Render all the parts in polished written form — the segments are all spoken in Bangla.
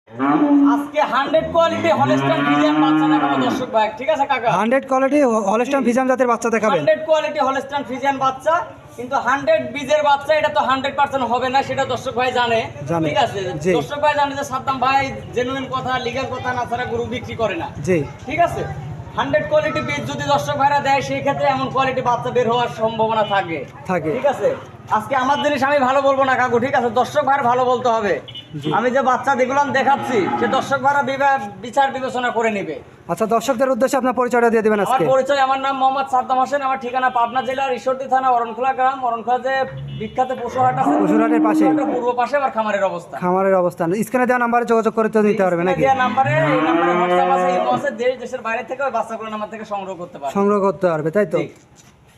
আজকে 100 কোয়ালিটি হলস্টাইন ফ্রিজিয়ান বাচ্চা দেখাবো দর্শক ভাই, ঠিক আছে কাকা? 100 কোয়ালিটি হলস্টাইন ফ্রিজিয়ান জাতের বাচ্চা দেখাবেন। 100 কোয়ালিটি হলস্টাইন ফ্রিজিয়ান বাচ্চা, কিন্তু 100 বীজের বাচ্চা, এটা তো 100% হবে না, সেটা দর্শক ভাই জানে। ঠিক আছে, জি। দর্শক ভাই জানে যে সাদ্দাম ভাই জেনুইন কথা, লিগ্যাল কথা না ছাড়া গরু বিক্রি করে না। জি, ঠিক আছে, 100 কোয়ালিটি বীজ যদি দর্শক ভাইরা দেয়, সেই ক্ষেত্রে এমন কোয়ালিটি বাচ্চা বের হওয়ার সম্ভাবনা থাকে। ঠিক আছে, আজকে আমার জিনিস আমি ভালো বলবো না কাকু, ঠিক আছে? দর্শক ভাইরা ভালো বলতে হবে। আমি যে বাচ্চা যেগুলো দেখাচ্ছি, সে দর্শক ভাইরা বিচার বিবেচনা করে নেবে। আচ্ছা, দর্শকদের উদ্দেশ্যে আপনার পরিচয়টা দিয়ে দিবেন আমার আজকে। পরিচয়, আমার নাম মোহাম্মদ সাদ্দাম হোসেন, আমার ঠিকানা পাবনা জেলার ঈশ্বরদী থানা অরণখোলা গ্রাম। অরণখোলা যে বিখ্যাত পশুহাট আছে, পশুহাটের পাশে, পূর্ব পাশে আমার খামারের অবস্থা। খামারের অবস্থান স্ক্রিনে দেওয়া নাম্বারে যোগাযোগ করে তো নিতে পারবে নাকি? এই নাম্বারে হোয়াটসঅ্যাপ আছে, ইমো আছে, দেশের বাইরে থেকে ওই বাচ্চাগুলো নাম্বার থেকে সংগ্রহ করতে পারবে। সংগ্রহ করতে পারবে, তাই তো?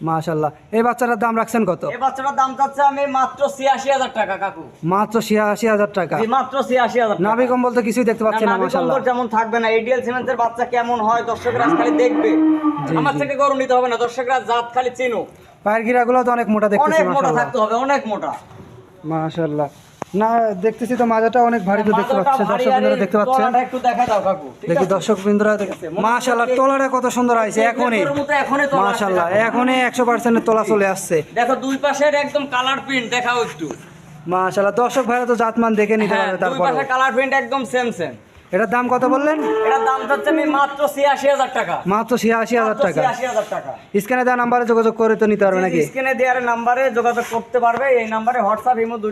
মাশাআল্লাহ। এই বাচ্চাটার দাম রাখছেন কত? এই বাচ্চাটার দাম চাচ্ছে আমি মাত্র ৮৬,০০০ টাকা কাকু। মাত্র ৮৬,০০০ টাকা? জি, মাত্র ৮৬,০০০ টাকা। নাভি কম্বল তো কিছুই দেখতে পাচ্ছি না, মাশাআল্লাহ। যেমন থাকবে না, এডিএল সিমেন্টের বাচ্চা কেমন হয় দর্শকরা খালি দেখবে, আমার থেকে গরু নিতে হবে না, দর্শকরা জাত খালি চিনুক। পায়ের গিরাগুলো তো অনেক মোটা দেখতেছি, অনেক মোটা মাশাআল্লাহ। থাকতে হবে, অনেক মোটা। মাশাআল্লাহ। না, দেখতেছি তো মাজাটা অনেক ভারী তো দেখতে পাচ্ছেন, দর্শকবৃন্দরা দেখতে পাচ্ছেন। তলাটা একটু দেখা দাও কাকু, ঠিক দেখি আছে? দর্শকবৃন্দরা, মাশাআল্লাহ, তলাটা কত সুন্দর আইছে এখনই। মাশাআল্লাহ, এখনই 100% তোলা চলে আসছে। দেখো দুই পাশের একদম কালার প্রিন্ট দেখাও একটু। মাশাআল্লাহ, দর্শক ভাইরা তো জাতমান দেখে নিতে পারবে। দুই তারপর পাশে কালার প্রিন্ট একদম সেম। এটার দাম কত বললেন? এটার দাম চাচ্ছে আমি মাত্র ৮৬,০০০ টাকা। মাত্র ৮৬,০০০ টাকা? ৮৬,০০০ টাকা। স্ক্রিনে দেওয়া নাম্বারে যোগাযোগ করে তো নিতে পারবে নাকি? স্ক্রিনে দেওয়ার নাম্বারে যোগাযোগ করতে পারবে, এই নাম্বারে হোয়াটসঅ্যাপ ইমো দুইটা